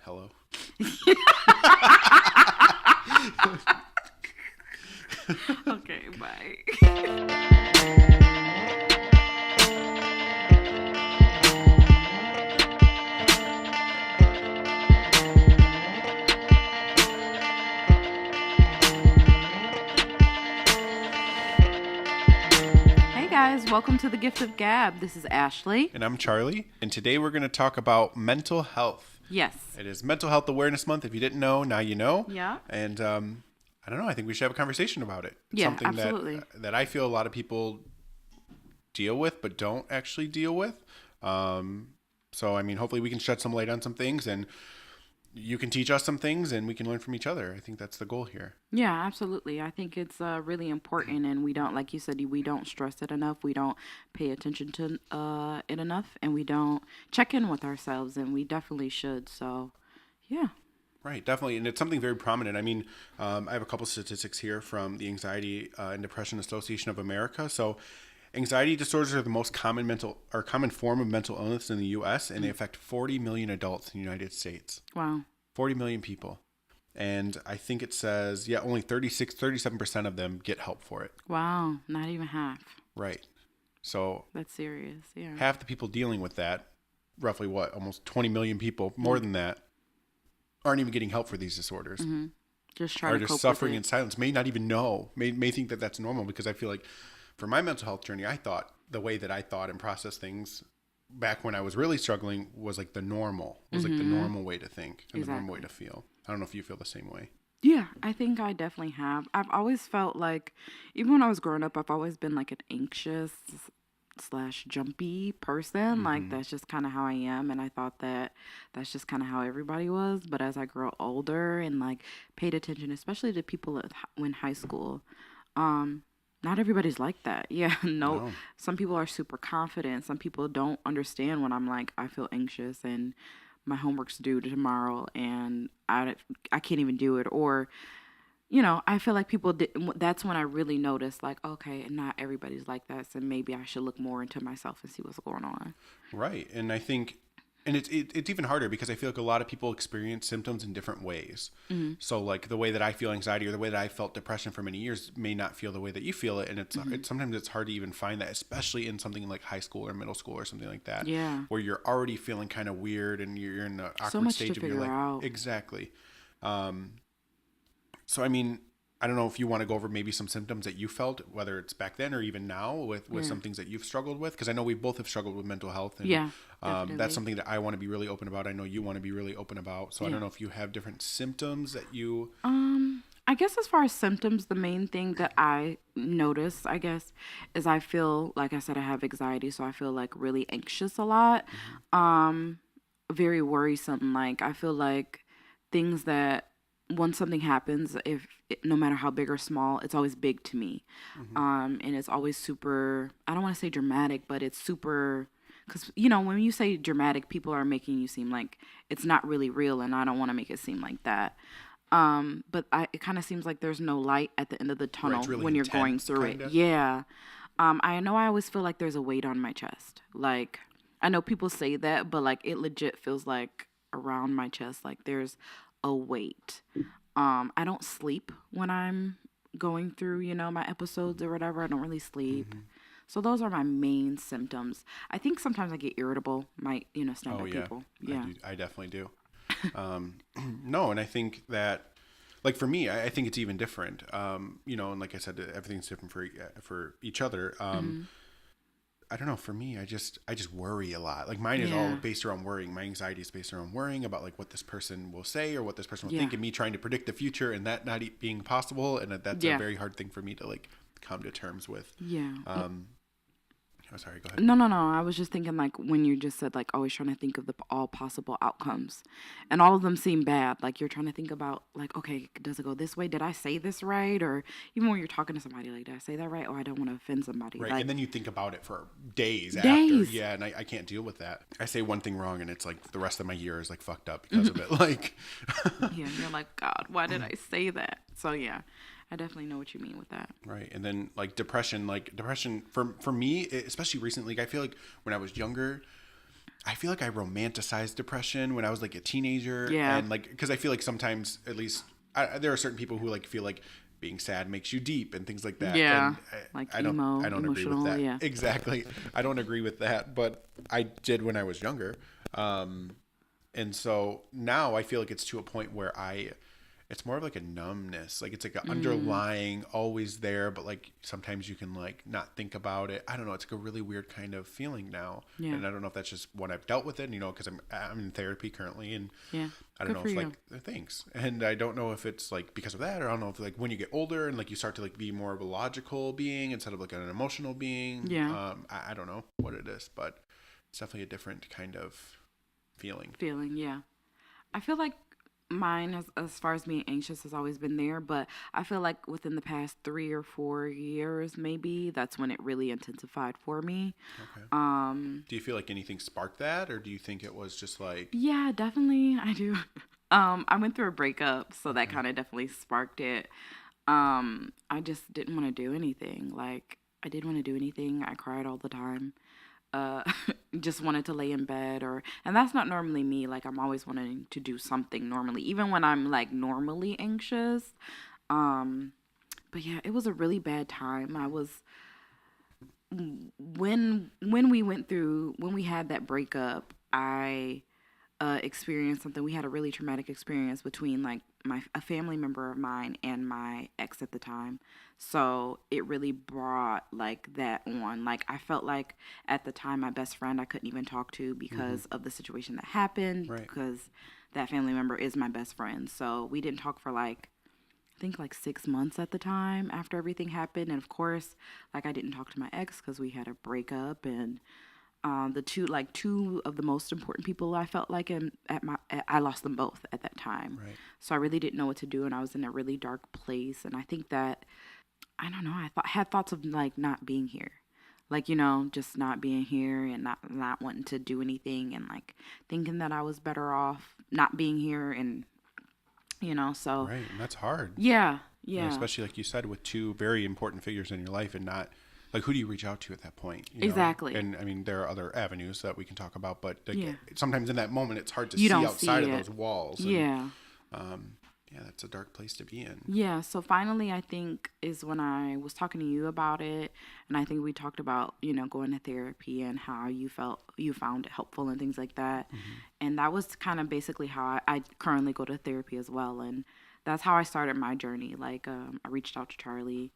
Hello. Okay, bye. Hey guys, welcome to the Gift of Gab. This is Ashley. And I'm Charlie. And today we're going to talk about mental health. Yes. It is Mental Health Awareness Month. If you didn't know, now you know. Yeah. And I don't know. I think we should have a conversation about it. It's Yeah, something absolutely. that I feel a lot of people deal with, but don't actually deal with. So, I mean, hopefully we can shed some light on some things and you can teach us some things and we can learn from each other. I think that's the goal here. Yeah, absolutely. I think it's really important, and we don't, like you said, we don't stress it enough. We don't pay attention to it enough, and we don't check in with ourselves, and we definitely should. So, yeah. Right, definitely. And it's something very prominent. I mean, I have a couple statistics here from the Anxiety and Depression Association of America. So anxiety disorders are the most common form of mental illness in the U.S., and they affect 40 million adults in the United States. Wow. 40 million people. And I think it says, only 37% of them get help for it. Wow, not even half. Right. So That's serious, yeah. half the people dealing with that, roughly almost 20 million people, more than that, aren't even getting help for these disorders. Mm-hmm. Just trying Are to just cope suffering with in it. silence, may not even know, may think that that's normal, because I feel like for my mental health journey, I thought the way that I thought and processed things back when I was really struggling was like the normal, like the normal way to think and the normal way to feel. I don't know if you feel the same way. Yeah, I think I definitely have. I've always felt like, even when I was growing up, I've always been like an anxious / jumpy person. Like, that's just kind of how I am. And I thought that that's just kind of how everybody was. But as I grow older and like paid attention, especially to people in high school, not everybody's like that. Yeah, No. Some people are super confident. Some people don't understand when I'm like, I feel anxious and my homework's due tomorrow and I can't even do it. Or, I feel like that's when I really noticed, like, okay, not everybody's like that. So maybe I should look more into myself and see what's going on. Right. And I think, and it's even harder because I feel like a lot of people experience symptoms in different ways. Mm-hmm. So like the way that I feel anxiety or the way that I felt depression for many years may not feel the way that you feel it. And it's sometimes it's hard to even find that, especially in something like high school or middle school or something like that. Yeah. Where you're already feeling kind of weird and you're in the awkward So much stage to of your figure life. out. Exactly. So, I mean, I don't know if you want to go over maybe some symptoms that you felt, whether it's back then or even now with some things that you've struggled with. Because I know we both have struggled with mental health. And, definitely. that's something that I want to be really open about. I know you want to be really open about. So I don't know if you have different symptoms that you... I guess as far as symptoms, the main thing that I notice, I guess, is I feel, like I said, I have anxiety. So I feel like really anxious a lot. Very worrisome. Like, I feel like things that... once something happens, no matter how big or small, it's always big to me. And it's always super, I don't want to say dramatic, but it's super, because, when you say dramatic, people are making you seem like it's not really real, and I don't want to make it seem like that. But it kind of seems like there's no light at the end of the tunnel really when you're intense, going through kinda. it. Yeah. I know I always feel like there's a weight on my chest. Like, I know people say that, but like it legit feels like around my chest, like there's a weight. I don't sleep when I'm going through, my episodes or whatever. I don't really sleep. So those are my main symptoms. I think sometimes I get irritable, might, stand up people. Yeah. I definitely do. No, and I think that, like for me, I think it's even different. And like I said, everything's different for each other. I don't know. For me, I just worry a lot. Like mine is all based around worrying. My anxiety is based around worrying about like what this person will say or what this person will think, and me trying to predict the future and that not being possible. And that's a very hard thing for me to like come to terms with. Yeah. Oh, sorry. Go ahead. No. I was just thinking, like, when you just said, like, always trying to think of all possible outcomes. And all of them seem bad. Like, you're trying to think about, like, okay, does it go this way? Did I say this right? Or even when you're talking to somebody, like, did I say that right? Or I don't want to offend somebody. Right. Like, And then you think about it for days after. Yeah. And I can't deal with that. I say one thing wrong and it's like the rest of my year is like fucked up because of it. Like, yeah. You're like, God, why did I say that? So, yeah. I definitely know what you mean with that. Right. And then like depression for me, especially recently, like, I feel like when I was younger, I feel like I romanticized depression when I was like a teenager. Yeah. And like, because I feel like sometimes, at least, there are certain people who like feel like being sad makes you deep and things like that. Yeah. And Like I don't agree with emotional. that. Yeah. Exactly. I don't agree with that, but I did when I was younger. And so now I feel like it's to a point where it's more of like a numbness. Like it's like an underlying, always there, but like sometimes you can like not think about it. I don't know. It's like a really weird kind of feeling now. Yeah. And I don't know if that's just what I've dealt with it, because I'm in therapy currently, and Yeah. I don't Good know for if you. like thanks. And I don't know if it's like because of that, or I don't know if like when you get older and like you start to like be more of a logical being instead of like an emotional being. Yeah. I don't know what it is, but it's definitely a different kind of feeling. Yeah. I feel like mine, as far as being anxious, has always been there, but I feel like within the past 3 or 4 years, maybe that's when it really intensified for me. Okay. Um, Do you feel like anything sparked that, or do you think it was just like, yeah, definitely, I do. I went through a breakup, so that kind of definitely sparked it. I just didn't want to do anything. Like, I didn't want to do anything. I cried all the time. uh just wanted to lay in bed, and that's not normally me. Like, I'm always wanting to do something normally, even when I'm like normally anxious. um but yeah, it was a really bad time. I was when we had that breakup, I experienced something. We had a really traumatic experience between like a family member of mine and my ex at the time. So it really brought like that on. Like, I felt like at the time my best friend I couldn't even talk to because of the situation that happened. right? Because that family member is my best friend. So we didn't talk for like, I think like 6 months at the time after everything happened. And of course, like, I didn't talk to my ex because we had a breakup. And the two of the most important people I felt like I lost them both at that time. Right. So I really didn't know what to do, and I was in a really dark place. And I think that, I don't know, had thoughts of like not being here, like, just not being here and not wanting to do anything, and like thinking that I was better off not being here. And so Right. And that's hard. yeah, And yeah, especially like you said, with two very important figures in your life, and not like, who do you reach out to at that point? You know? exactly. And I mean, there are other avenues that we can talk about, but like, Yeah. sometimes in that moment, it's hard to You see don't outside see of it. those walls. And, Yeah. yeah, that's a dark place to be in. Yeah, so finally, I think is when I was talking to you about it, and I think we talked about, going to therapy and how you found it helpful and things like that. And that was kind of basically how I currently go to therapy as well. And that's how I started my journey. Like, I reached out to Charlie,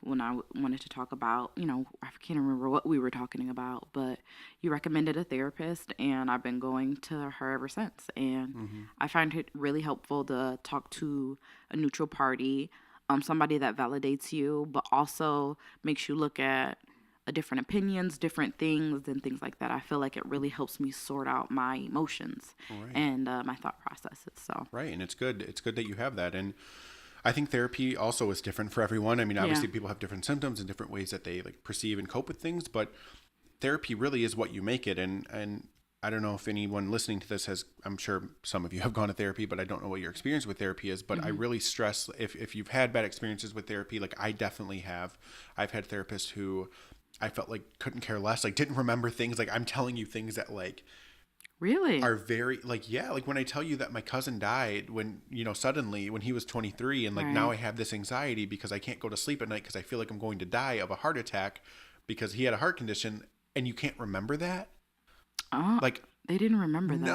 when I wanted to talk about, I can't remember what we were talking about, but you recommended a therapist, and I've been going to her ever since. And I find it really helpful to talk to a neutral party, somebody that validates you, but also makes you look at different opinions, different things, and things like that. I feel like it really helps me sort out my emotions Right. and my thought processes. So Right. And it's good. It's good that you have that. And I think therapy also is different for everyone. I mean, obviously people have different symptoms and different ways that they like perceive and cope with things, but therapy really is what you make it. And I don't know if anyone listening to this has, I'm sure some of you have gone to therapy, but I don't know what your experience with therapy is. But I really stress, if you've had bad experiences with therapy, like I definitely have. I've had therapists who I felt like couldn't care less, like didn't remember things. Like, I'm telling you things that like really are very like, yeah, like when I tell you that my cousin died when, suddenly when he was 23, and like Right. now I have this anxiety because I can't go to sleep at night because I feel like I'm going to die of a heart attack because he had a heart condition, and you can't remember that. Like, they didn't remember that.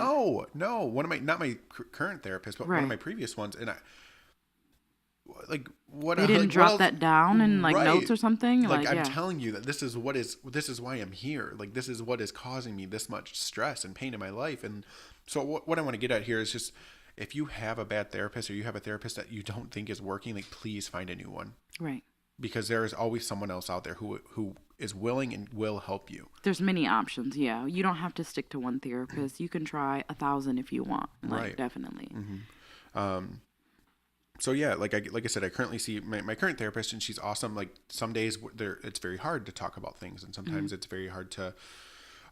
no, one of my, not my current therapist, but one Right. of my previous ones. And I like, what They didn't like, what drop else? that down in like Right. notes or something. Like, I'm yeah. telling you that this is why I'm here. Like, this is what is causing me this much stress and pain in my life. And so what I want to get at here is just, if you have a bad therapist, or you have a therapist that you don't think is working, like, please find a new one. Right. Because there is always someone else out there who is willing and will help you. There's many options. Yeah. You don't have to stick to one therapist. You can try 1,000 if you want. Like, Right. definitely. So yeah, like I said, I currently see my current therapist, and she's awesome. Like, some days it's very hard to talk about things, and sometimes it's very hard to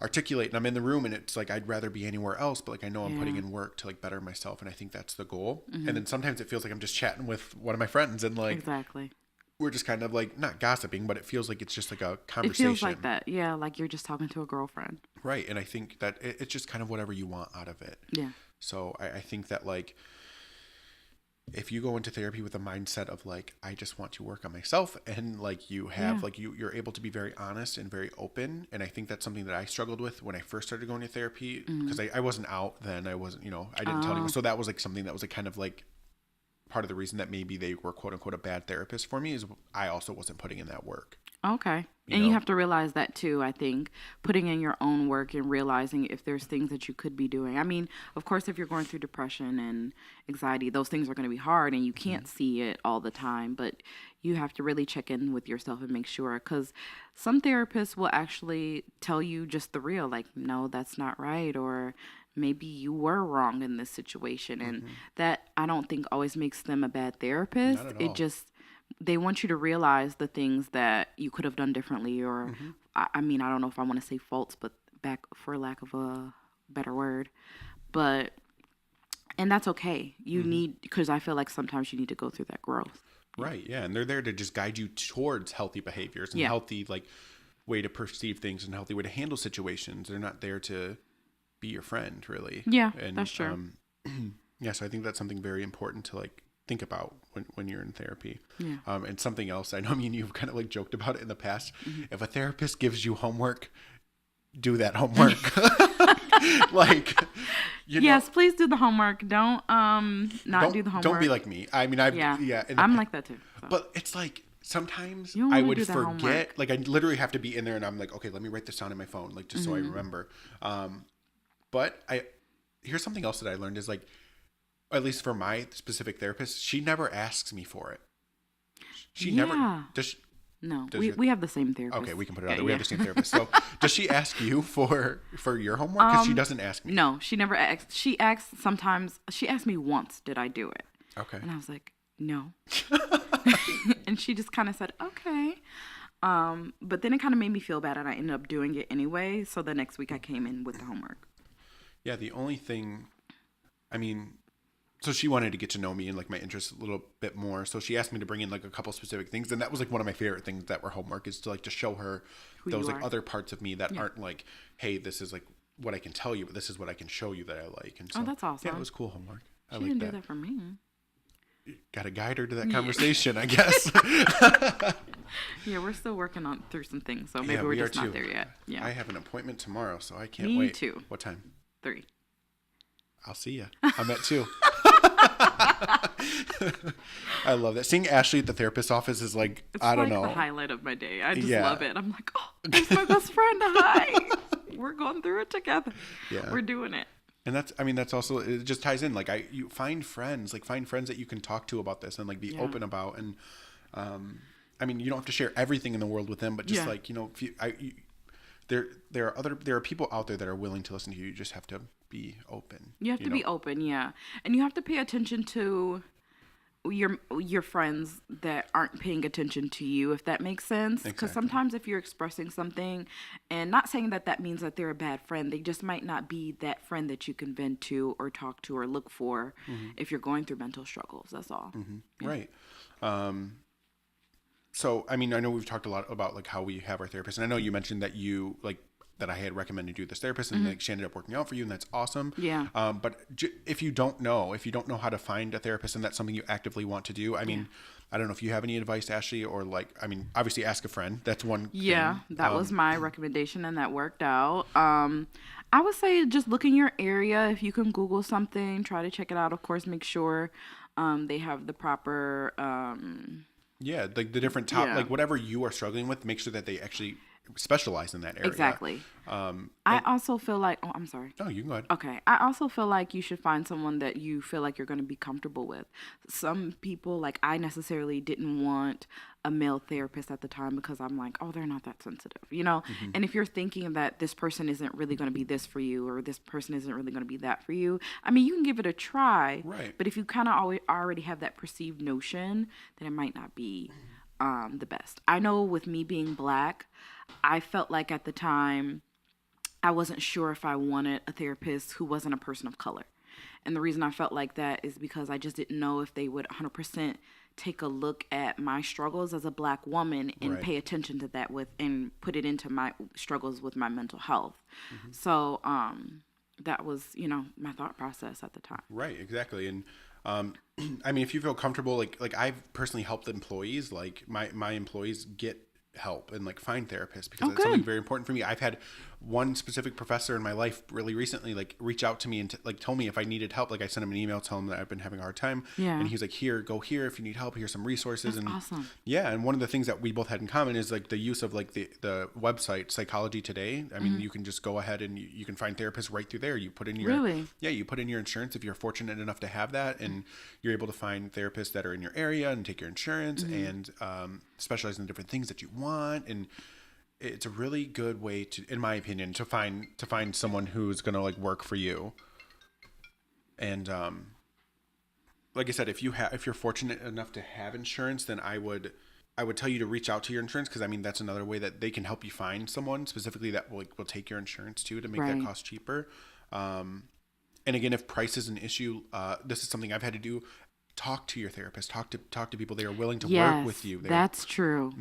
articulate. And I'm in the room, and it's like, I'd rather be anywhere else, but like, I know I'm putting in work to like better myself, and I think that's the goal. And then sometimes it feels like I'm just chatting with one of my friends, and like, Exactly. we're just kind of like not gossiping, but it feels like it's just like a It feels conversation. like that. Yeah, like you're just talking to a girlfriend. Right. And I think that it's just kind of whatever you want out of it. Yeah. So I think that like if you go into therapy with a mindset of like I just want to work on myself, and like you have like you're able to be very honest and very open, and I think that's something that I struggled with when I first started going to therapy, because I wasn't out then. I wasn't, I didn't tell anyone, so that was like something that was like kind of like part of the reason that maybe they were quote unquote a bad therapist for me, is I also wasn't putting in that work. Okay. And you have to realize that too, I think, putting in your own work and realizing if there's things that you could be doing. I mean, of course, if you're going through depression and anxiety, those things are going to be hard and you can't see it all the time, but you have to really check in with yourself and make sure, because some therapists will actually tell you just the real, like, no, that's not right, or maybe you were wrong in this situation. And that I don't think always makes them a bad therapist. Not at It all. just, they want you to realize the things that you could have done differently, or I mean, I don't know if I want to say faults, but back for lack of a better word, but and that's okay. You need, because I feel like sometimes you need to go through that growth. Right. Yeah. And they're there to just guide you towards healthy behaviors and Yeah. healthy like way to perceive things and healthy way to handle situations. They're not there to be your friend, really. Yeah, And that's true. yeah, so I think that's something very important to like think about when you're in therapy. Yeah. And something else, I know me and you've kind of like joked about it in the past. If a therapist gives you homework, do that homework. Like, Yes, please do the homework. Don't not do the homework. Don't be like me. I mean, I'm like that too. So. but it's like sometimes You don't I wanna would do the forget. homework. Like I literally have to be in there, and I'm like, okay, let me write this down in my phone, like just so I remember. But here's something else that I learned is like, at least for my specific therapist, she never asks me for it. She never does. No, does we have the same therapist. Okay, we can put it out there. We have the same therapist. So does she ask you for your homework? Because she doesn't ask me. No, she never asks. She asks sometimes. She asked me once, did I do it? Okay. And I was like, no. And she just kind of said, okay. But then it kind of made me feel bad, and I ended up doing it anyway. So the next week I came in with the homework. Yeah, the only thing, I mean, so she wanted to get to know me and like my interests a little bit more. So she asked me to bring in like a couple specific things, and that was like one of my favorite things that were homework, is to like to show her Who those you like are. other parts of me that aren't like, hey, this is like what I can tell you, but this is what I can show you that I like. And so, Oh, that's awesome. Yeah, it was cool homework. I She like didn't that. do that for me. Got to guide her to that conversation, I guess. Yeah, we're still working on through some things, so maybe Yeah, we're we are just not too. there yet. Yeah, I have an appointment tomorrow, so I can't Me wait. too. What time? 3. I'll see ya. I'm at 2. I love that. Seeing Ashley at the therapist's office is like, It's I don't like know. the highlight of my day. I just Yeah. love it. I'm like, oh, that's my best friend. Hi. We're going through it together. Yeah. We're doing it. And that's also, it just ties in. Like you find friends that you can talk to about this and like be open about. And, I mean, you don't have to share everything in the world with them, but just like, if there are people out there that are willing to listen to you. You just have to be open. You have to be open, yeah. And you have to pay attention to your friends that aren't paying attention to you, if that makes sense. Because sometimes if you're expressing something, and not saying that means that they're a bad friend, they just might not be that friend that you can vent to or talk to or look for if you're going through mental struggles. That's all. Yeah. Right. So, I mean, I know we've talked a lot about like how we have our therapist, and I know you mentioned that you like that I had recommended you this therapist, and like she ended up working out for you, and that's awesome. Yeah. But if you don't know how to find a therapist, and that's something you actively want to do, I mean, I don't know if you have any advice, Ashley, or like, I mean, obviously ask a friend. That's one. Yeah, thing. that was my recommendation, and that worked out. I would say just look in your area. If you can Google something, try to check it out. Of course, make sure they have the proper. Yeah, like the different like whatever you are struggling with, make sure that they actually specialize in that area. Exactly. I also feel like, oh, I'm sorry. No, you can go ahead. Okay. I also feel like you should find someone that you feel like you're going to be comfortable with. Some people, like I necessarily didn't want a male therapist at the time because I'm like, oh, they're not that sensitive, And if you're thinking that this person isn't really going to be this for you, or this person isn't really going to be that for you, I mean, you can give it a try. Right. But if you kind of already have that perceived notion, then it might not be the best. I know with me being Black, I felt like at the time I wasn't sure if I wanted a therapist who wasn't a person of color. And the reason I felt like that is because I just didn't know if they would 100% take a look at my struggles as a Black woman and Right. pay attention to that with and put it into my struggles with my mental health. Hmm. So that was, my thought process at the time. Right, exactly. And I mean, if you feel comfortable, like I've personally helped employees, like my employees get help and like find therapists because Oh, that's something good. very important for me. I've had one specific professor in my life really recently like reach out to me and like told me if I needed help. Like I sent him an email telling him that I've been having a hard time, Yeah. and he was like, "Here, go here if you need help. Here's some resources." That's And awesome. yeah, and one of the things that we both had in common is like the use of like the website Psychology Today. I mean, you can just go ahead and you can find therapists right through there. You put in your Really? yeah, you put in your insurance if you're fortunate enough to have that, and you're able to find therapists that are in your area and take your insurance and specialize in different things that you want. And it's a really good way to, in my opinion, to find someone who's gonna like work for you. And like I said, if you're fortunate enough to have insurance, then I would tell you to reach out to your insurance because I mean that's another way that they can help you find someone specifically that will take your insurance too to make that Right. cost cheaper. And again, if price is an issue, this is something I've had to do. Talk to your therapist. Talk to people. They are willing to work with Yes, you. They're that's true.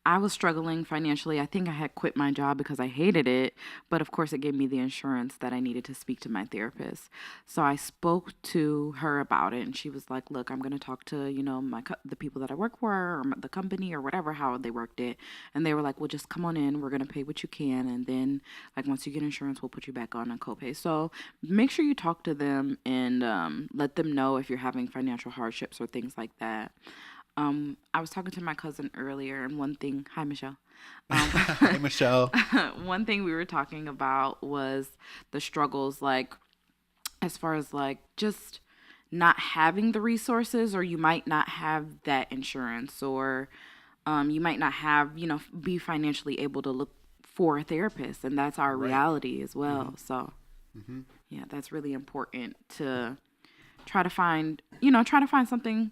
I was struggling financially. I think I had quit my job because I hated it, but of course it gave me the insurance that I needed to speak to my therapist. So I spoke to her about it, and she was like, "Look, I'm going to talk to, the people that I work for or the company or whatever how they worked it." And they were like, "Well, just come on in. We're going to pay what you can, and then like once you get insurance, we'll put you back on a copay." So make sure you talk to them and let them know if you're having financial hardships or things like that. I was talking to my cousin earlier, and hi, Michelle. Hi, Michelle. One thing we were talking about was the struggles, like, as far as like just not having the resources, or you might not have that insurance, or you might not have, be financially able to look for a therapist, and that's our Right. reality as Hmm. well. So, Hmm. yeah, that's really important to try to find something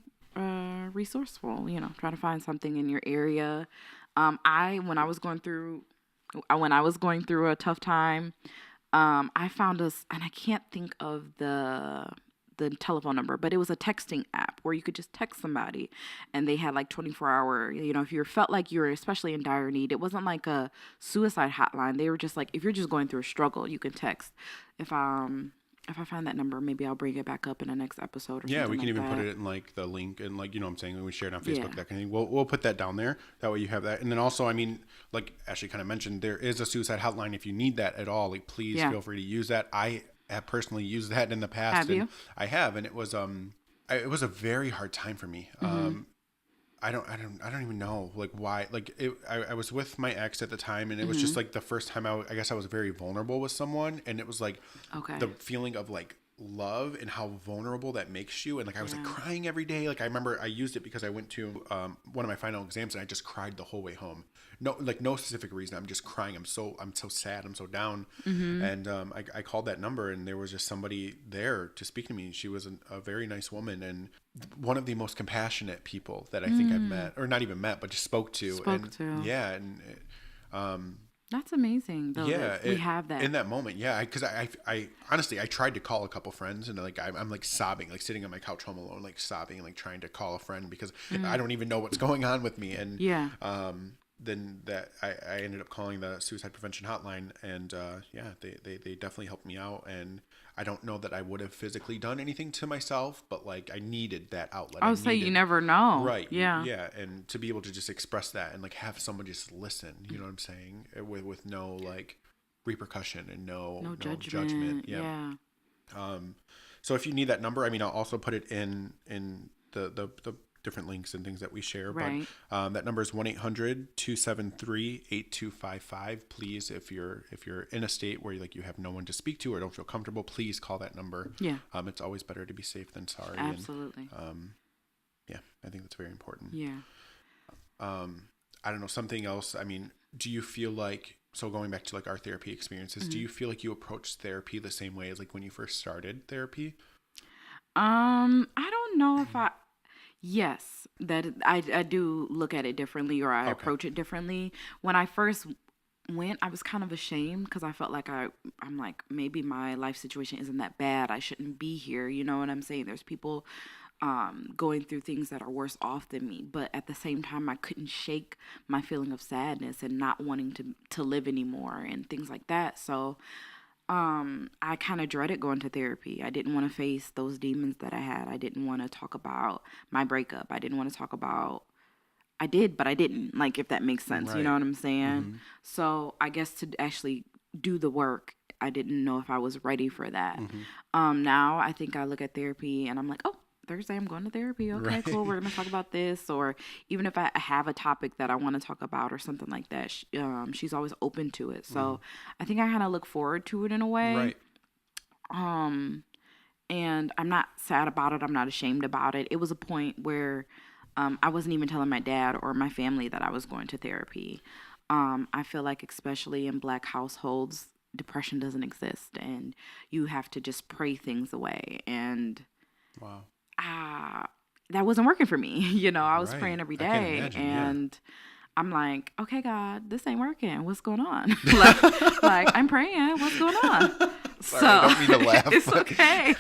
resourceful, try to find something in your area. I when I was going through a tough time, I found us, and I can't think of the telephone number, but it was a texting app where you could just text somebody, and they had like 24-hour, if you felt like you were especially in dire need. It wasn't like a suicide hotline. They were just like, if you're just going through a struggle, you can text. If if I find that number, maybe I'll bring it back up in the next episode or Yeah, we something can like even put that. it in like the link and like you know what I'm saying when we share it on Yeah. Facebook that kind of thing. We'll put that down there. That way you have that. And then also, I mean, like Ashley kind of mentioned, there is a suicide hotline if you need that at all. Like please Yeah. feel free to use that. I have personally used that in the past, Have and you? I have, and it was a very hard time for me. I don't even know like why. Like I was with my ex at the time, and it was just like the first time I guess I was very vulnerable with someone, and it was like Okay. the feeling of like love and how vulnerable that makes you. And like I was like Yeah. crying every day. Like I remember I used it because I went to one of my final exams and I just cried the whole way home. No specific reason. I'm just crying. I'm so sad. I'm so down. And I called that number and there was just somebody there to speak to me. She was a very nice woman and one of the most compassionate people that I think I've met, or not even met, but just spoke to. Spoke And to. yeah, and That's amazing, though, yeah, that we have that. in that moment, yeah, because I honestly I tried to call a couple friends and like I'm like sobbing, like sitting on my couch home alone, like sobbing, like trying to call a friend because I don't even know what's going on with me. And Yeah. then that I ended up calling the suicide prevention hotline, and yeah, they definitely helped me out. And I don't know that I would have physically done anything to myself, but like I needed that outlet. I I would say you needed never know. Right. Yeah. Yeah. And to be able to just express that and like have someone just listen, you know what I'm saying? With no like repercussion and No no judgment. judgment. Yeah. Yeah. So if you need that number, I mean, I'll also put it in the different links and things that we share. Right. But that number is 1-800-273-8255. Please, if you're in a state where like you have no one to speak to or don't feel comfortable, please call that number. Yeah. It's always better to be safe than sorry. Absolutely. And, yeah, I think that's very important. Yeah. I don't know, something else. I mean, do you feel like, so going back to like our therapy experiences, do you feel like you approach therapy the same way as like when you first started therapy? I don't know if yes, that I do look at it differently, or I Okay. approach it differently. When I first went, I was kind of ashamed because I felt like I'm like, maybe my life situation isn't that bad. I shouldn't be here. You know what I'm saying? There's people going through things that are worse off than me. But at the same time, I couldn't shake my feeling of sadness and not wanting to live anymore and things like that. So I kind of dreaded going to therapy. I didn't want to face those demons that I had. I didn't want to talk about my breakup. I didn't want to talk about, I did, but I didn't, like, if that makes sense. You know Right. what I'm saying? Mm-hmm. So I guess to actually do the work, I didn't know if I was ready for that. Mm-hmm. Now I think I look at therapy and I'm like, oh, Thursday I'm going to therapy. Okay, Right. cool. We're gonna talk about this, or even if I have a topic that I want to talk about or something like that, she's always open to it. So I think I kind of look forward to it in a way. Right. Um, and I'm not sad about it. I'm not ashamed about it. It was a point where I wasn't even telling my dad or my family that I was going to therapy. I feel like, especially in Black households, depression doesn't exist, and you have to just pray things away. And Wow. that wasn't working for me. I was Right. praying every I can day, imagine. and I'm like, okay, God, this ain't working. What's going on? like I'm praying. What's going on? Sorry, I don't mean to laugh. It's but- okay.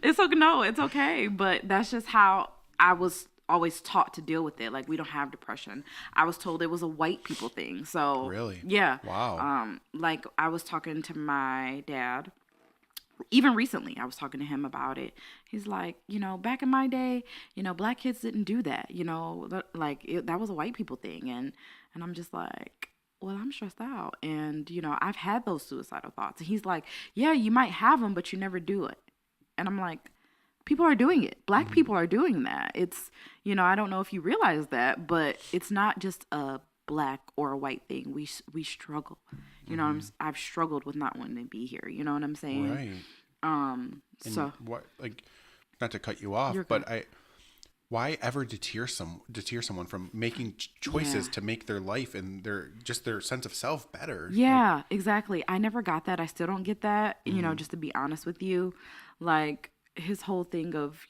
It's okay. No, it's okay. But that's just how I was always taught to deal with it. Like, we don't have depression. I was told it was a white people thing. So Really? yeah. Wow. Like, I was talking to my dad. Even recently, I was talking to him about it. He's like, back in my day, Black kids didn't do that. That was a white people thing. And I'm just like, well, I'm stressed out. And, I've had those suicidal thoughts. And he's like, yeah, you might have them, but you never do it. And I'm like, people are doing it. Black people are doing that. It's, I don't know if you realize that, but it's not just a Black or a white thing. We struggle. I've struggled with not wanting to be here. You know what I'm saying? Right. And So what, like, not to cut you off, You're but why ever deter someone from making choices Yeah. to make their life and their sense of self better? yeah, exactly. I never got that. I still don't get that. Just to be honest with you, like, his whole thing of,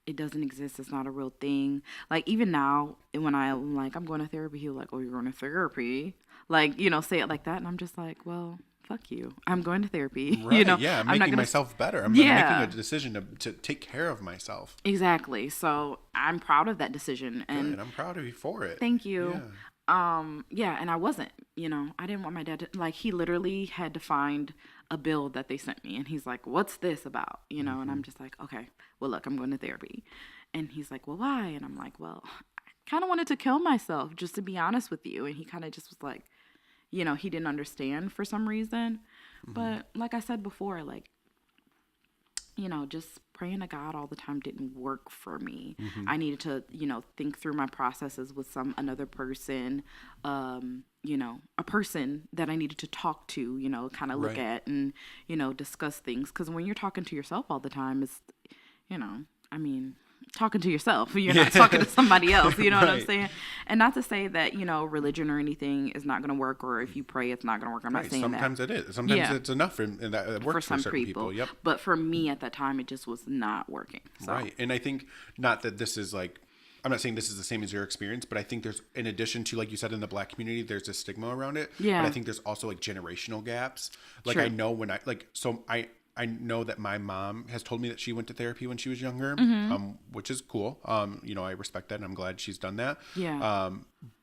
it doesn't exist. It's not a real thing. Like, even now, when I'm like, I'm going to therapy, he'll like, oh, you're going to therapy? Like, say it like that. And I'm just like, well, fuck you. I'm going to therapy. Right. Yeah. I'm not making gonna myself better. I'm Yeah. making a decision to take care of myself. Exactly. So I'm proud of that decision. And Good. I'm proud of you for it. thank you. Yeah. Yeah, and I wasn't, I didn't want my dad to, like, he literally had to find a bill that they sent me, and he's like, what's this about? And I'm just like, okay, well, look, I'm going to therapy. And he's like, well, why? And I'm like, well, I kind of wanted to kill myself, just to be honest with you. And he kind of just was like, he didn't understand for some reason. But like I said before, like, just praying to God all the time didn't work for me. I needed to, think through my processes with another person, a person that I needed to talk to, kind of look Right. at and, discuss things. Because when you're talking to yourself all the time, it's, I mean, talking to yourself. You're not talking to somebody else. You know what I'm Right. saying? And not to say that, religion or anything is not going to work, or if you pray, it's not going to work. I'm not Right. saying that. Sometimes it is. Sometimes Yeah. it's enough, and that it works for certain people. Yep. But for me at that time, it just was not working. So. Right. And I think, not that this is like, I'm not saying this is the same as your experience, but I think there's, in addition to, like you said, in the Black community, there's a stigma around it. Yeah. But I think there's also like generational gaps. Like, True. I know I know that my mom has told me that she went to therapy when she was younger, which is cool. I respect that, and I'm glad she's done that. Yeah.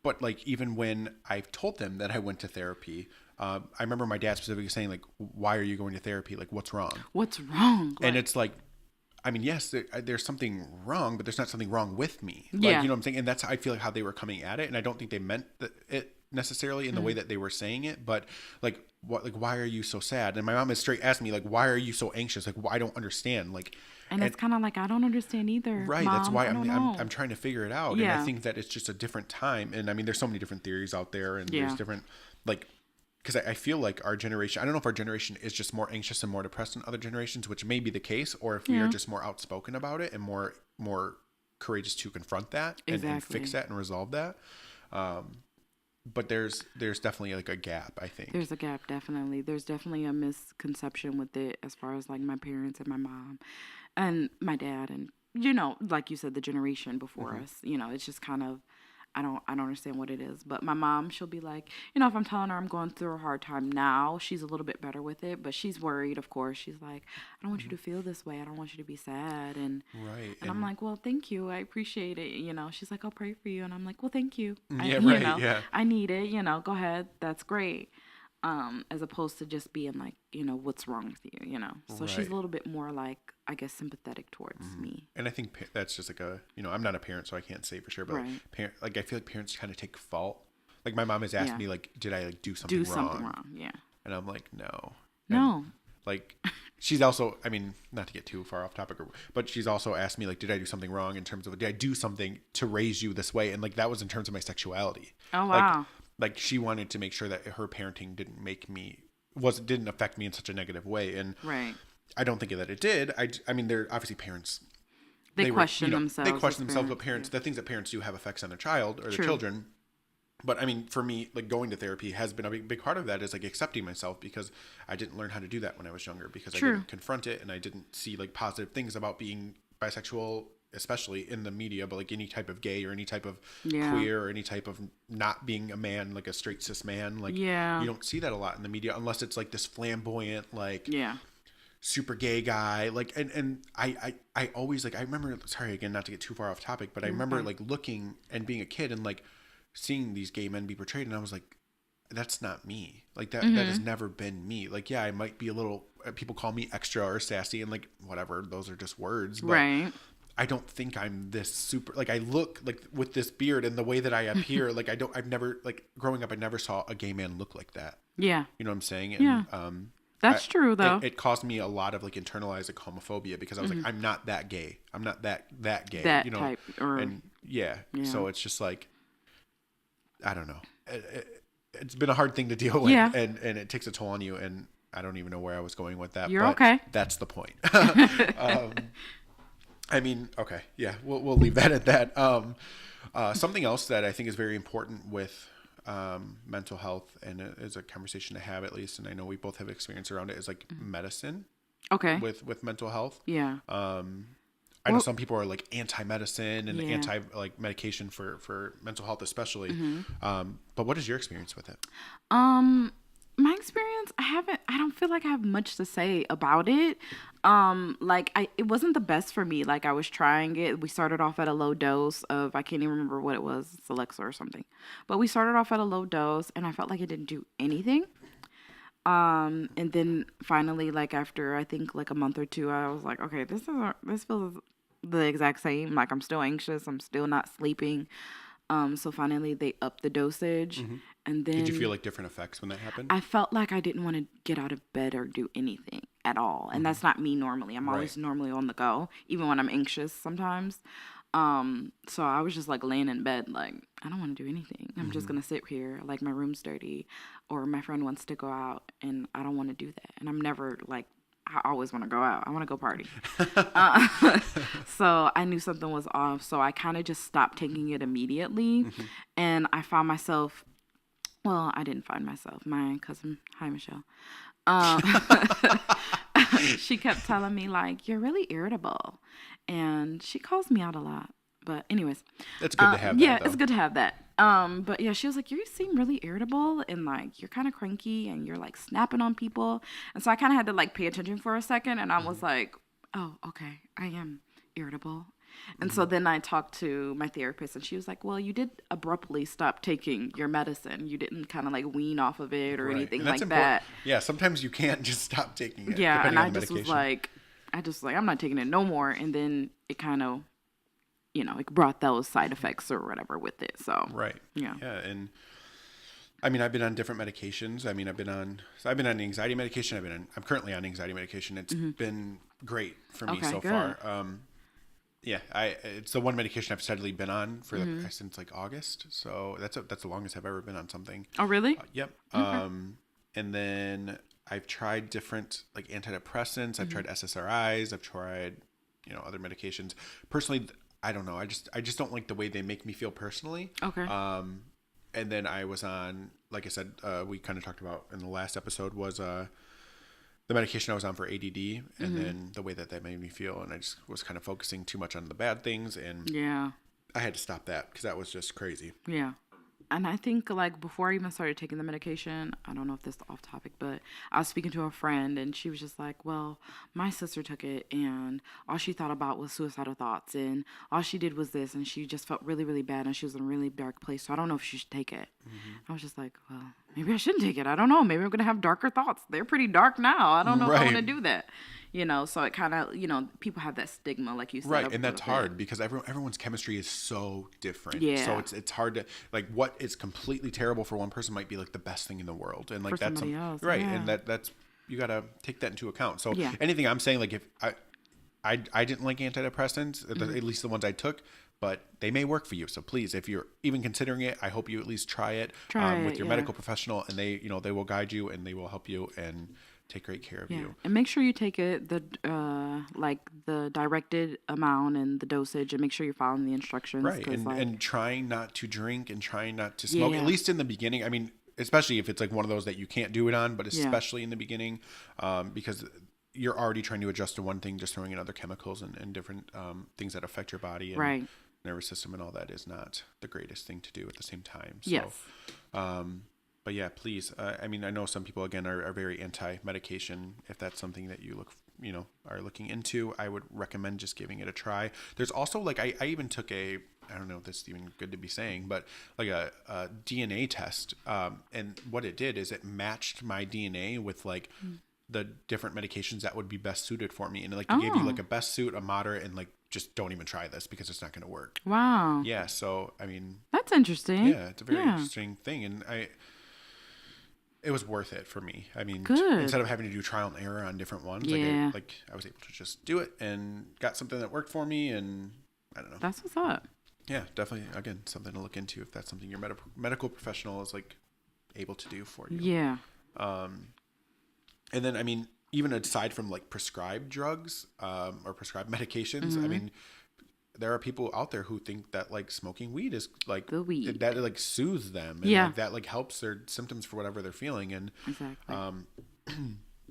But like, even when I've told them that I went to therapy, I remember my dad specifically saying, like, why are you going to therapy? Like, what's wrong? What's wrong? And it's like, I mean, yes, there's something wrong, but there's not something wrong with me. Like, Yeah. you know what I'm saying? And that's, I feel like, how they were coming at it. And I don't think they meant it necessarily in the way that they were saying it, but like, why are you so sad? And my mom has straight asked me, like, why are you so anxious? Like, I don't understand. Like, and it's kind of like, I don't understand either. right. Mom, That's why I don't know. I'm trying to figure it out. Yeah. And I think that it's just a different time. And I mean, there's so many different theories out there, and Yeah. there's different, like, because I feel like our generation, I don't know if our generation is just more anxious and more depressed than other generations, which may be the case, or if we are just more outspoken about it and more courageous to confront that and fix that and resolve that. But there's definitely like a gap, I think. There's a gap, definitely. There's definitely a misconception with it as far as like my parents and my mom and my dad and, like you said, the generation before us. It's just kind of, I don't understand what it is. But my mom, she'll be like, if I'm telling her I'm going through a hard time now, she's a little bit better with it, but she's worried, of course. She's like, I don't want you to feel this way. I don't want you to be sad. And Right. and I'm like, well, thank you. I appreciate it. She's like, I'll pray for you. And I'm like, well, thank you. Yeah, right. Yeah. I need it. Go ahead. That's great. As opposed to just being like, what's wrong with you. So she's Right. a little bit more like, I guess, sympathetic towards me. And I think that's just like I'm not a parent, so I can't say for sure, but Right. like I feel like parents kind of take fault. Like my mom has asked Yeah. me, like, did I like do something Do wrong? something wrong. Yeah. And I'm like, no. No. Like, she's also, I mean, not to get too far off topic, but she's also asked me, like, did I do something wrong in terms of, did I do something to raise you this way? And like, that was in terms of my sexuality. Oh, wow. Like she wanted to make sure that her parenting didn't affect me in such a negative way. And Right. I don't think that it did. I mean, they're obviously parents. They question themselves. They question as themselves, but parents, the things that parents do have effects on their child or their True. children. But I mean, for me, like going to therapy has been a big part of that is like accepting myself because I didn't learn how to do that when I was younger because True. I didn't confront it and I didn't see like positive things about being bisexual, especially in the media, but like any type of gay or any type of Yeah. queer or any type of not being a man, like a straight cis man. Like Yeah. you don't see that a lot in the media unless it's like this flamboyant, like Yeah. super gay guy. Like, and I always like, I remember, sorry, again, not to get too far off topic, but I remember like looking and being a kid and like seeing these gay men be portrayed. And I was like, that's not me. Like that has never been me. Like, yeah, I might be a little, people call me extra or sassy and like, whatever, those are just words. But Right. I don't think I'm this super, like I look like with this beard and the way that I appear, like I've never, like growing up, I never saw a gay man look like that. Yeah. You know what I'm saying? And, Yeah. That's true, though. It caused me a lot of like internalized like homophobia because I was like, I'm not that gay. I'm not that gay. That you know? type, or And yeah. So it's just like, I don't know. It's been a hard thing to deal with, Yeah. and it takes a toll on you. And I don't even know where I was going with that. You're but okay. That's the point. I mean, okay, yeah, we'll leave that at that. Something else that I think is very important with mental health, and it is a conversation to have at least, and I know we both have experience around it, is like medicine Okay. with mental health. Yeah. I know some people are like anti-medicine and Yeah. anti like medication for mental health especially. But what is your experience with it? My experience, I don't feel like I have much to say about it. It wasn't the best for me. Like I was trying it. We started off at a low dose of, I can't even remember what it was. It's Alexa or something. But we started off at a low dose and I felt like it didn't do anything. And then finally, like after I think like a month or two, I was like, okay, this feels the exact same. Like I'm still anxious. I'm still not sleeping. So finally they upped the dosage. And then Did you feel like different effects when that happened? I felt like I didn't want to get out of bed or do anything at all. And that's not me normally. I'm always normally on the go, even when I'm anxious sometimes. So I was just like laying in bed, like, I don't want to do anything. I'm just going to sit here, like my room's dirty, or my friend wants to go out and I don't want to do that. And I'm never like, I always want to go out. I want to go party. So I knew something was off. So I kind of just stopped taking it immediately. And I found myself, well, I didn't find myself. My cousin, hi, Michelle. She kept telling me, like, you're really irritable. And she calls me out a lot. But anyways. It's good to have that, yeah, though. it's good to have that. But yeah, she was like, you seem really irritable and like, you're kind of cranky and you're like snapping on people. And so I kind of had to like pay attention for a second. And I was like, oh, okay, I am irritable. And so then I talked to my therapist and she was like, well, you did abruptly stop taking your medicine. You didn't kind of like wean off of it or anything And that's like important. that. Yeah, sometimes you can't just stop taking it. Yeah, depending and on I the just was medication. like, I'm not taking it no more. And then it kind of, it brought those side effects or whatever with it. So, Right. Yeah. Yeah. And I mean, I've been on different medications. I mean, I've been on anxiety medication. I'm currently on anxiety medication. It's been great for me so good. far. Yeah, it's the one medication I've steadily been on for since like August. So that's the longest I've ever been on something. Oh, really? Yep. Okay. And then I've tried different like antidepressants. I've tried SSRIs. I've tried, other medications. Personally, I don't know. I just don't like the way they make me feel personally. Okay. And then I was on, like I said, we kind of talked about in the last episode was the medication I was on for ADD, and then the way that made me feel, and I just was kind of focusing too much on the bad things, and Yeah. I had to stop that because that was just crazy. Yeah. And I think like before I even started taking the medication, I don't know if this is off topic, but I was speaking to a friend and she was just like, well, my sister took it and all she thought about was suicidal thoughts and all she did was this and she just felt really, really bad and she was in a really dark place. So I don't know if she should take it. I was just like, well, maybe I shouldn't take it. I don't know. Maybe I'm going to have darker thoughts. They're pretty dark now. I don't know if I want to Right. do that. So it kind of, people have that stigma, like you said. Right, and that's hard because everyone's chemistry is so different. Yeah. So it's hard to like what is completely terrible for one person might be like the best thing in the world, and like For that's somebody else, right, yeah. and that's you gotta take that into account. So Yeah. anything I'm saying, like if I didn't like antidepressants, at least the ones I took, but they may work for you. So please, if you're even considering it, I hope you at least try it with your yeah. medical professional, and they will guide you and they will help you and take great care of Yeah, you. and make sure you take it the directed amount and the dosage, and make sure you're following the instructions. Right, 'Cause, and trying not to drink and trying not to smoke, Yeah. at least in the beginning. I mean, especially if it's like one of those that you can't do it on, but Yeah. especially in the beginning, because you're already trying to adjust to one thing, just throwing in other chemicals and different things that affect your body and Right. nervous system and all that is not the greatest thing to do at the same time. So, Yes. but yeah, please. I mean, I know some people again are very anti-medication. If that's something that are looking into, I would recommend just giving it a try. There's also like I even took I don't know if this is even good to be saying, but like a DNA test. And what it did is it matched my DNA with like the different medications that would be best suited for me, and like it gave you like a best suit, a moderate, and like just don't even try this because it's not going to work. Wow. Yeah. So I mean, That's interesting. yeah, it's a very Yeah. interesting thing, and it was worth it for me. I mean, Good. instead of having to do trial and error on different ones, Yeah. I was able to just do it and got something that worked for me. And I don't know. That's what's up. Yeah, definitely. Again, something to look into if that's something your medical professional is like able to do for you. Yeah. And then, I mean, even aside from like prescribed drugs or prescribed medications, I mean, there are people out there who think that like smoking weed is like The weed. that it, like soothes them and Yeah. like, that like helps their symptoms for whatever they're feeling. And Exactly. I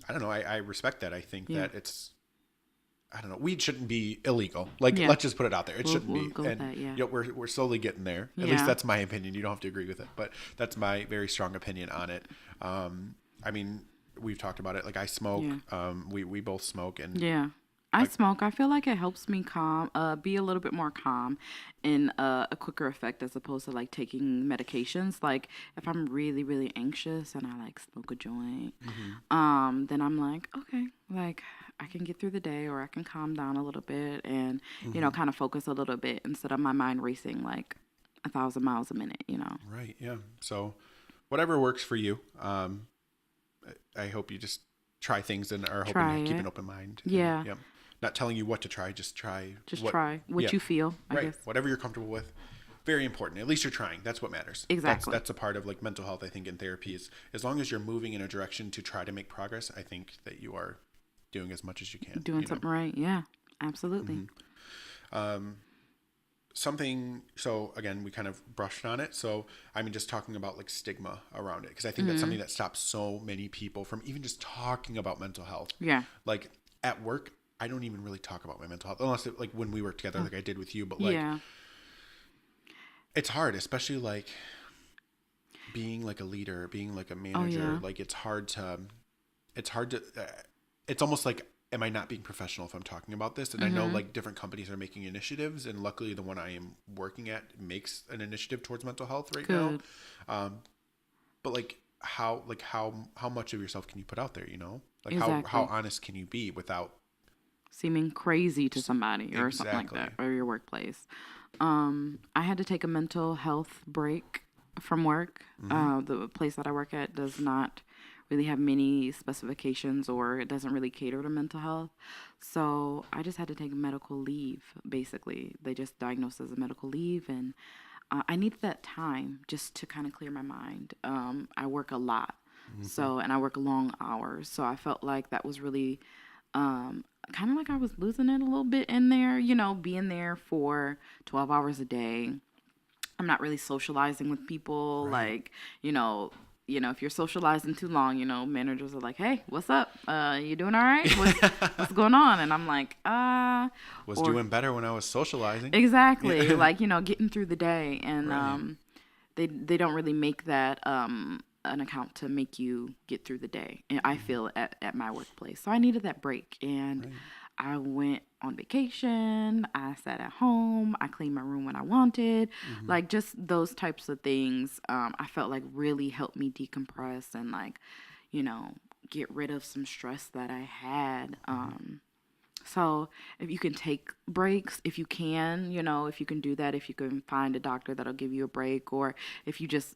don't know. I respect that. I think Yeah. that I don't know. Weed shouldn't be illegal. Like, Yeah. let's just put it out there. It shouldn't we'll be. go with And that, yeah. you know, we're slowly getting there. At Yeah. least that's my opinion. You don't have to agree with it, but that's my very strong opinion on it. I mean, we've talked about it. Like I smoke. Yeah. We both smoke, and Yeah. I smoke. I feel like it helps me be a little bit more calm in a quicker effect as opposed to like taking medications. Like if I'm really, really anxious and I like smoke a joint, then I'm like, okay, like I can get through the day or I can calm down a little bit and, kind of focus a little bit instead of my mind racing like 1,000 miles a minute, right, yeah. So, whatever works for you. I hope you just try things and are hoping Try to keep it. an open mind. Yeah. And, yeah. Not telling you what to try, just try. Try what yeah. you feel, I Right. guess. Whatever you're comfortable with. Very important. At least you're trying. That's what matters. Exactly. That's a part of like mental health, I think, in therapy is as long as you're moving in a direction to try to make progress, I think that you are doing as much as you can. Doing something right. Yeah, absolutely. So again, we kind of brushed on it. So I mean, just talking about like stigma around it, because I think that's something that stops so many people from even just talking about mental health. Yeah. Like at work, I don't even really talk about my mental health unless like when we work together, like I did with you. But like, Yeah. it's hard, especially like being like a leader, being like a manager. yeah. Like it's hard to. It's almost like, am I not being professional if I'm talking about this? And I know like different companies are making initiatives, and luckily the one I am working at makes an initiative towards mental health right Good. now. But like how much of yourself can you put out there? Like Exactly. how honest can you be without Seeming crazy to somebody or something like Exactly. that, or your workplace. I had to take a mental health break from work. The place that I work at does not really have many specifications, or it doesn't really cater to mental health. So I just had to take medical leave, basically. They just diagnosed as a medical leave, and I needed that time just to kind of clear my mind. I work a lot, and I work long hours. So I felt like that was really kind of like I was losing it a little bit in there, being there for 12 hours a day. I'm not really socializing with people. Right. Like, if you're socializing too long, managers are like, "Hey, what's up? You doing all right? What's going on?" And I'm like, Was or doing better when I was socializing. exactly, Yeah. like, getting through the day, and Right. they don't really make that an account to make you get through the day. And I Mhm. feel at my workplace. So I needed that break, and Right. I went on vacation. I sat at home. I cleaned my room when I wanted. Hmm. Like just those types of things, I felt like really helped me decompress and like, you know, get rid of some stress that I had. Hmm. So if you can take breaks, if you can, if you can do that, if you can find a doctor that'll give you a break, or if you just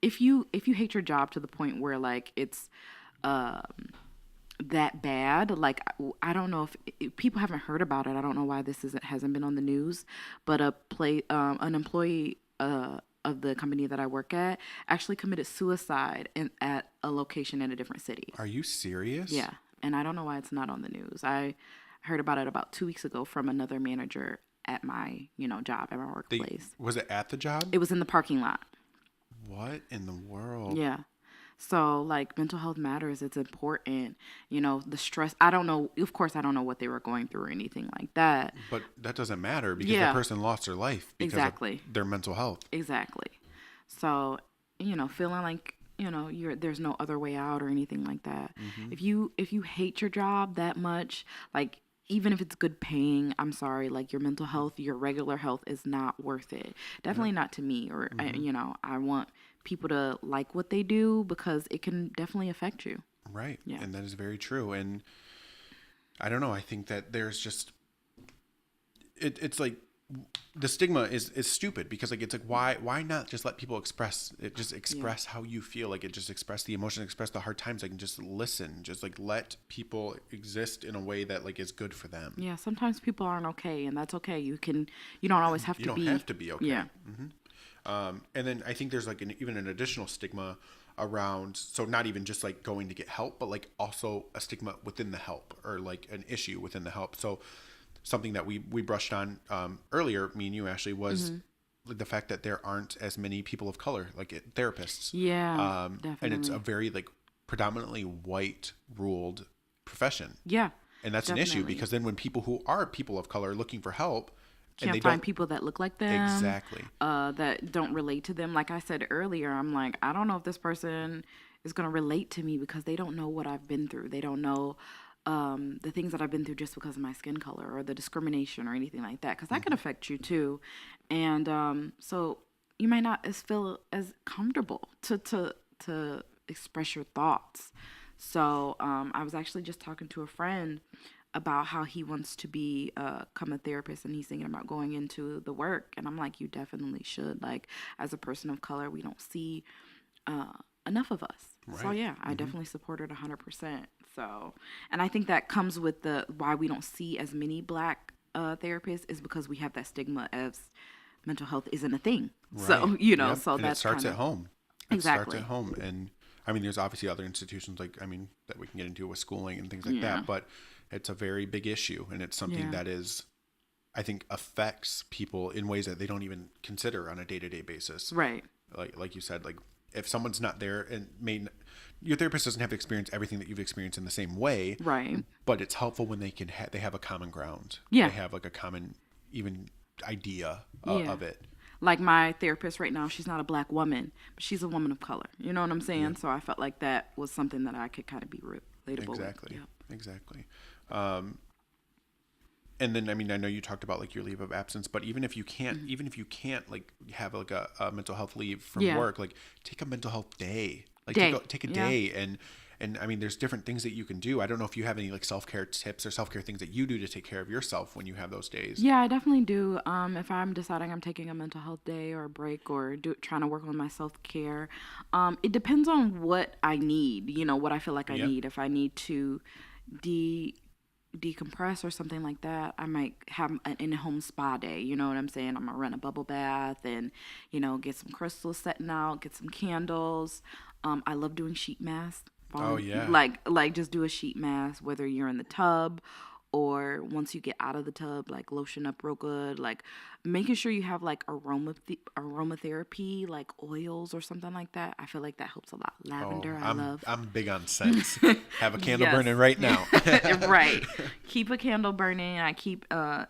if you hate your job to the point where like it's um that bad, like I don't know if people haven't heard about it. I don't know why this hasn't been on the news, but an employee of the company that I work at actually committed suicide at a location in a different city. Are you serious? Yeah, and I don't know why it's not on the news. I heard about it about 2 weeks ago from another manager at my job at my They workplace. was it at the job? It was in the parking lot. What in the world? Yeah. So, like, mental health matters. It's important. The stress. I don't know. Of course, I don't know what they were going through or anything like that. But that doesn't matter because the Yeah, person lost their life because of exactly. their mental health. Exactly. So, feeling like, there's no other way out or anything like that. Hmm. If you hate your job that much, like, even if it's good paying, I'm sorry, like your mental health, your regular health is not worth it. Yep. Definitely not to me. Or, Hmm. I want people to like what they do because it can definitely affect you. Right. Yeah. And that is very true. And I don't know. I think that there's just it's like the stigma is stupid because like it's like why not just let people express it, just Yeah. express how you feel, like it just express the emotion, express the hard times, like and just listen, just like let people exist in a way that like is good for them. Yeah. Sometimes people aren't okay, and that's okay. You don't always have You to don't be. have to be Yeah. okay. And then I think there's like even an additional stigma around, so not even just like going to get help, but like also a stigma within the help or like an issue within the help. So something that we brushed on earlier, me and you, Ashley, was the fact that there aren't as many people of color like therapists, Yeah. and it's a Definitely. very like predominantly white ruled profession, Yeah. and that's an issue Definitely. because then when people who are people of color looking for help and Can't they find don't people that look like them, exactly that don't relate to them. Like I said earlier, I'm like, I don't know if this person is going to relate to me because they don't know what I've been through. They don't know the things that I've been through just because of my skin color or the discrimination or anything like that. Because that can hmm affect you too. And so you might not feel as comfortable to express your thoughts. So I was actually just talking to a friend about how he wants to become a therapist and he's thinking about going into the work. And I'm like, you definitely should. Like, as a person of color, we don't see enough of us. So right. yeah, I Hmm. definitely support it 100%. So, and I think that comes with the why we don't see as many black therapists is because we have that stigma as mental health isn't a thing. Right. So, Yep. so And it that's starts kind at of home. It starts at exactly. home. And I mean, there's obviously other institutions like, I mean, that we can get into with schooling and things like Yeah. that, but it's a very big issue. And it's something Yeah. that is, I think, affects people in ways that they don't even consider on a day to day basis. Right. Like you said, like if someone's not there and your therapist doesn't have to experience everything that you've experienced in the same way, Right. but it's helpful when they can, they have a common ground. They Yeah. have like a common, even idea Yeah. of it. Like my therapist right now, she's not a black woman, but she's a woman of color. You know what I'm Yeah. saying? So I felt like that was something that I could kind of be relatable with. Exactly. Yeah. Exactly. Um, and then, I mean, I know you talked about like your leave of absence, but even if you can't like have like a mental health leave from Yeah. work, like take a mental health day, like Day. take a Yeah. day. And I mean, there's different things that you can do. I don't know if you have any like self-care tips or self-care things that you do to take care of yourself when you have those days. Yeah, I definitely do. If I'm deciding I'm taking a mental health day or a break or trying to work on my self care, it depends on what I need. What I feel like I Yep. need. If I need to de decompress or something like that, I might have an in-home spa day. You know what I'm saying? I'm gonna run a bubble bath and get some crystals setting out, get some candles. I love doing sheet masks. Oh yeah. Like just do a sheet mask, whether you're in the tub or once you get out of the tub, like lotion up real good, like making sure you have like aromatherapy, like oils or something like that. I feel like that helps a lot. Oh, Lavender, I I'm love. I'm big on scents. Have a candle Yes. burning right now. Right. Keep a candle burning. I keep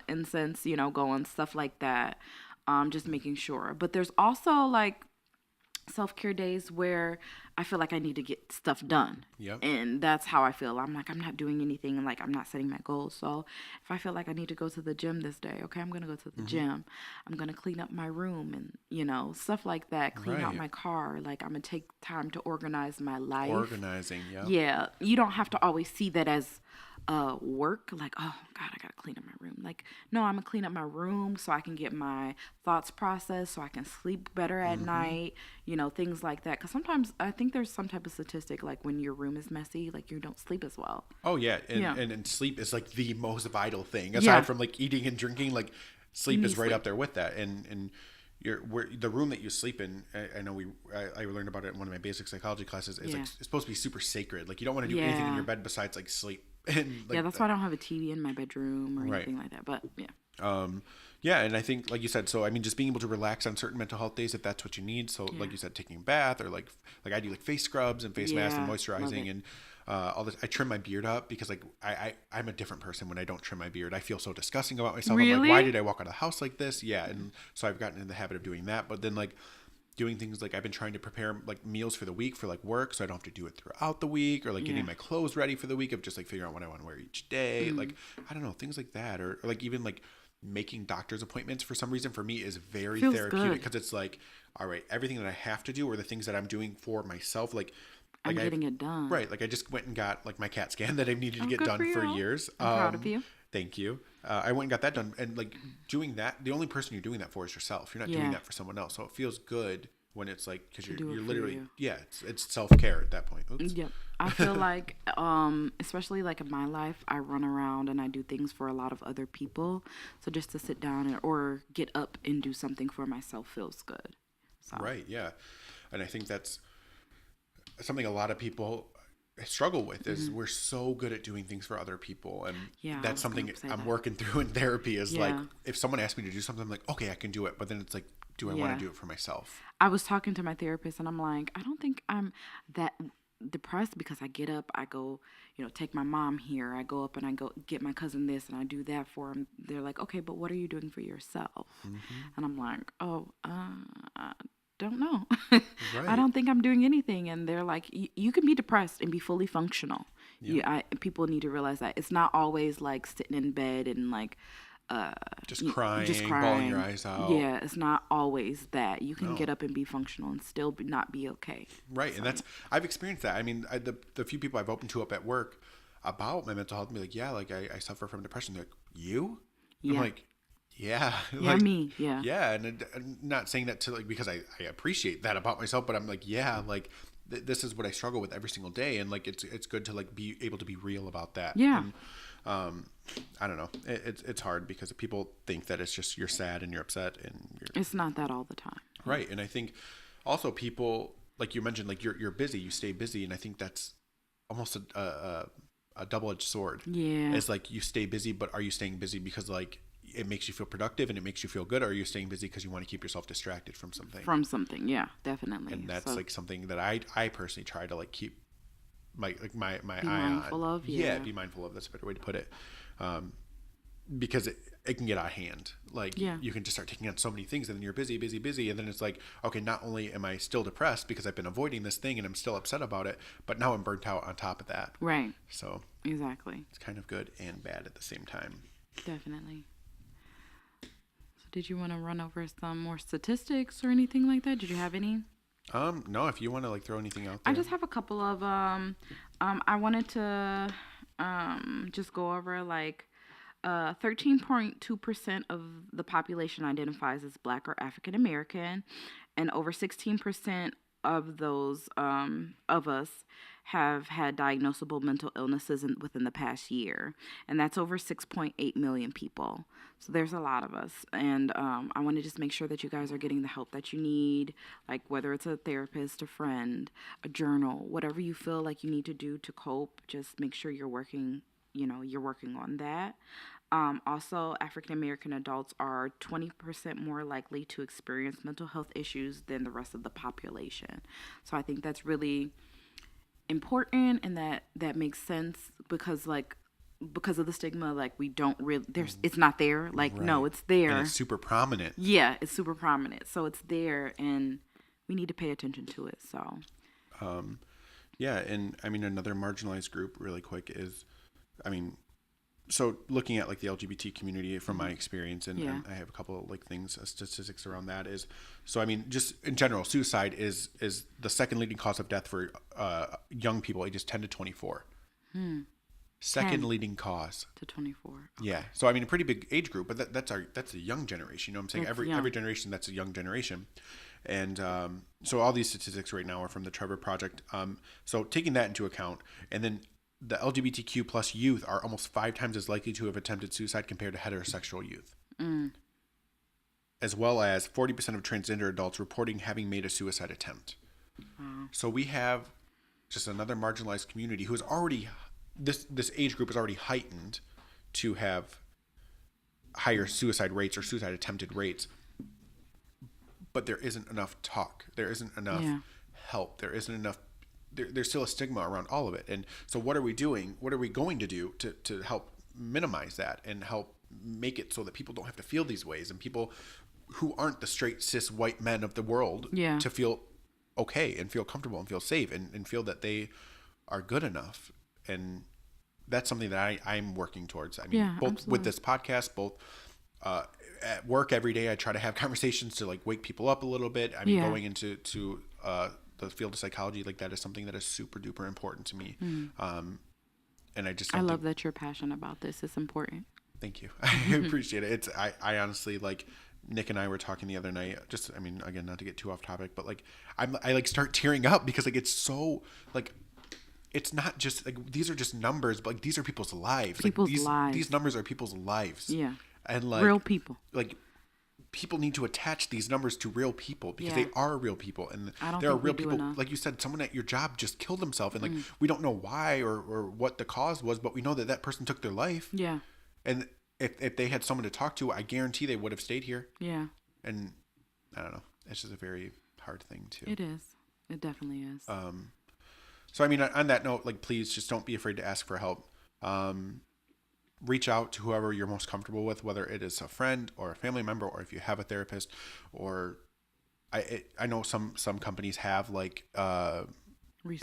incense, going, stuff like that. Just making sure. But there's also like self-care days where I feel like I need to get stuff done. Yep. And that's how I feel. I'm like, I'm not doing anything, and like I'm not setting my goals. So if I feel like I need to go to the gym this day, okay, I'm gonna go to the gym. I'm gonna clean up my room and stuff like that. Clean out Right. my car. Like I'm gonna take time to organize my life. Organizing. Yep. Yeah, you don't have to always see that as work. Like, oh God, I gotta clean up my room. Like, no, I'm gonna clean up my room so I can get my thoughts processed, so I can sleep better at night. Things like that. Because sometimes I think there's some type of statistic like when your room is messy, like you don't sleep as well. Oh yeah, and, Yeah. and sleep is like the most vital thing aside Yeah. from like eating and drinking. Like You sleep need is right sleep. up there with that. And the room that you sleep in. I know I learned about it in one of my basic psychology classes. It's like Yeah. it's supposed to be super sacred. Like you don't want to do anything in Yeah. your bed besides like sleep. And like Yeah, that's why I don't have a TV in my bedroom or Right. anything like that. But yeah. Yeah, and I think, like you said, so I mean, just being able to relax on certain mental health days if that's what you need. So, like you said, taking a bath or like I do like face scrubs and face masks and Yeah, love moisturizing it. and all this. I trim my beard up because like I'm a different person when I don't trim my beard. I feel so disgusting about myself. I'm like, why Really? did I walk out of the house like this? Yeah, and so I've gotten in the habit of doing that. But then like doing things like I've been trying to prepare like meals for the week for like work, so I don't have to do it throughout the week, or like getting Yeah. my clothes ready for the week of just like figuring out what I want to wear each day. Like I don't know, things like that, or like even like making doctor's appointments for some reason for me is very Feels therapeutic good. because it's like, all right, everything that I have to do or the things that I'm doing for myself, I'm I getting it done. right, like I just went and got like my CAT scan that I've needed to Oh, get good for done for you. years. I'm proud of you. Thank you. I went and got that done, and like doing that, the only person you're doing that for is yourself. You're not doing Yeah. that for someone else, so it feels good when it's like because do it you're for literally you. yeah, it's self care at that point. Oops. Yep. I feel like, especially like in my life, I run around and I do things for a lot of other people. So just to sit down or get up and do something for myself feels good. So Right, yeah. And I think that's something a lot of people struggle with is we're so good at doing things for other people, and Yeah, I that's was something gonna say I'm that. working through in therapy is like Yeah. if someone asks me to do something, I'm like, okay, I can do it, but then it's like, do I want Yeah. to do it for myself? I was talking to my therapist and I'm like, I don't think I'm that depressed because I get up, I go, take my mom here. I go up and I go get my cousin this and I do that for him. They're like, okay, but what are you doing for yourself? And I'm like, oh, I don't know. I Right. don't think I'm doing anything. And they're like, you can be depressed and be fully functional. People need to realize that it's not always like sitting in bed and like Just crying, just bawling your crying. eyes out. Yeah, it's not always that. You can No. get up and be functional and still not be okay. Right, and that's I've experienced that. I mean, the few people I've opened to up at work about my mental health, and be like, yeah, like I suffer from depression. They're like, you? I'm Yeah. like, yeah, Yeah, like, me. Yeah. yeah, and I'm not saying that to like because I appreciate that about myself, but I'm like, yeah, like this is what I struggle with every single day, and like it's good to like be able to be real about that. Yeah. And, I don't know. It's hard because people think that it's just you're sad and you're upset and you're It's not that all the time. right. And I think also people like you mentioned, like you're busy, you stay busy, and I think that's almost a double edged sword. Yeah. It's like you stay busy, but are you staying busy because like it makes you feel productive and it makes you feel good, or are you staying busy because you want to keep yourself distracted from something? From something. Yeah, definitely. And that's So, like something that I personally try to like keep my be eye mindful on. of. Yeah. Be mindful of. That's a better way to put it. Because it can get out of hand. Like Yeah. you can just start taking on so many things, and then you're busy, and then it's like, okay, not only am I still depressed because I've been avoiding this thing and I'm still upset about it, but now I'm burnt out on top of that. Right. So Exactly. it's kind of good and bad at the same time. Definitely. So did you want to run over some more statistics or anything like that? Did you have any? No, if you want to like throw anything out I there. just have a couple of I wanted to just go over like 13.2% of the population identifies as Black or African American, and over 16% of those of us have had diagnosable mental illnesses within the past year, and that's over 6.8 million people. So there's a lot of us, and I want to just make sure that you guys are getting the help that you need, like whether it's a therapist, a friend, a journal, whatever you feel like you need to do to cope. Just make sure you're working you're working on that. Also, African American adults are 20% more likely to experience mental health issues than the rest of the population. So I think that's really important, and that makes sense because of the stigma. Like, we don't really, it's not there. Like, no, Right. it's there. And it's super prominent. Yeah, it's super prominent. So it's there, and we need to pay attention to it. So Yeah, and I mean another marginalized group really quick is, I mean, so looking at like the LGBT community from my experience, and I have a couple of like things, statistics around that is, so I mean, just in general, suicide is the second leading cause of death for young people ages 10 to 24. Second 10 leading cause to 24. Yeah. So I mean, a pretty big age group, but that's a young generation. You know what I'm saying? That's Every generation, that's a young generation. And so all these statistics right now are from the Trevor Project. So taking that into account, and then the LGBTQ plus youth are almost 5 times as likely to have attempted suicide compared to heterosexual youth. As well as 40% of transgender adults reporting having made a suicide attempt. So we have just another marginalized community who is already, this age group is already heightened to have higher suicide rates or suicide attempted rates. But there isn't enough talk. There isn't enough help. There isn't enough. There's still a stigma around all of it. And so what are we doing? What are we going to do to help minimize that and help make it so that people don't have to feel these ways, and people who aren't the straight cis white men of the world to feel okay and feel comfortable and feel safe and feel that they are good enough. And that's something that I'm working towards. I mean, both absolutely. with this podcast, both at work every day, I try to have conversations to like wake people up a little bit. I mean, going into the field of psychology, like that is something that is super duper important to me. And I just I love that you're passionate about this. It's important. Thank you. I appreciate it. I honestly, like, Nick and I were talking the other night, just, I mean, again, not to get too off topic, but like, I like start tearing up because like, it's so like, it's not just like, these are just numbers, but like, these are people's lives. Lives. These numbers are people's lives. Yeah. And like real people. Like, people need to attach these numbers to real people because they are real people. And there are think we real do people, enough. like you said, someone at your job just killed himself, and like, we don't know why or what the cause was, but we know that that person took their life. Yeah. And if they had someone to talk to, I guarantee they would have stayed here. Yeah. And I don't know. It's just a very hard thing too. It is. It definitely is. So, I mean, on that note, like, please just don't be afraid to ask for help. Reach out to whoever you're most comfortable with, whether it is a friend or a family member, or if you have a therapist, or I know some companies have like,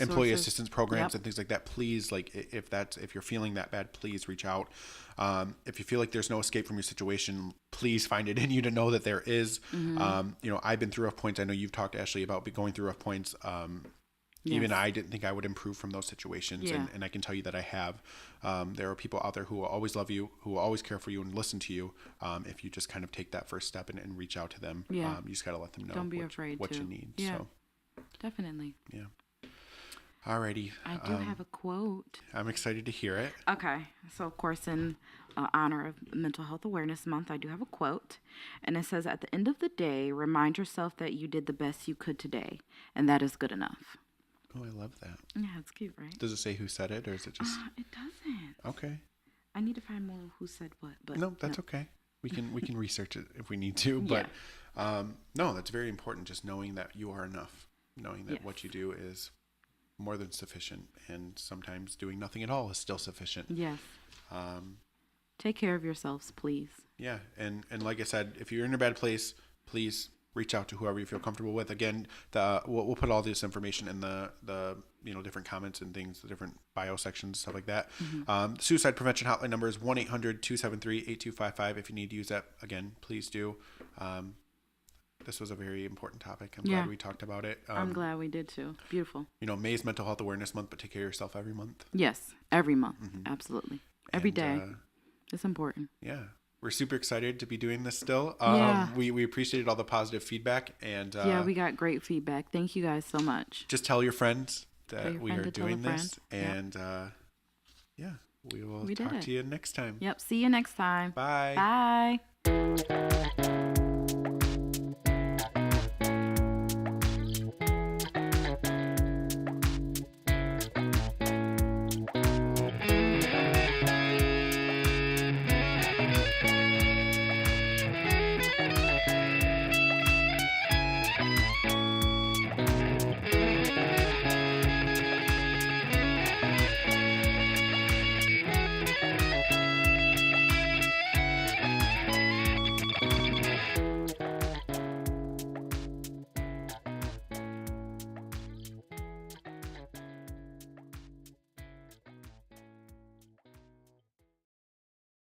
employee assistance programs and things like that. Please, like, if you're feeling that bad, please reach out. If you feel like there's no escape from your situation, please find it in you to know that there is. I've been through rough points. I know you've talked to Ashley about going through rough points. Even I didn't think I would improve from those situations. And I can tell you that I have. There are people out there who will always love you, who will always care for you and listen to you. If you just kind of take that first step and reach out to them, you just got to let them know Don't be afraid what to. you need. Yeah. So, Definitely. yeah. Alrighty. I do have a quote. I'm excited to hear it. Okay. So, of course, in honor of Mental Health Awareness Month, I do have a quote. And it says, "At the end of the day, remind yourself that you did the best you could today, and that is good enough." Oh, I love that. Yeah, it's cute, right? Does it say who said it, or is it just... It doesn't. Okay. I need to find more who said what. But No, that's okay. We can research it if we need to. But no, that's very important. Just knowing that you are enough. Knowing that what you do is more than sufficient. And sometimes doing nothing at all is still sufficient. Yes. Take care of yourselves, please. Yeah. And like I said, if you're in a bad place, please reach out to whoever you feel comfortable with. Again, we'll put all this information in the different comments and things, the different bio sections, stuff like that. The suicide prevention hotline number is 1-800-273-8255. If you need to use that, again, please do. This was a very important topic. I'm glad we talked about it. I'm glad we did too. Beautiful. May's Mental Health Awareness Month, but take care of yourself every month. Yes, every month. Absolutely. Every day. It's important. Yeah. We're super excited to be doing this still. Yeah. We appreciated all the positive feedback. And we got great feedback. Thank you guys so much. Just tell your friends that we are doing this. And we will talk to you next time. Yep. See you next time. Bye. Bye.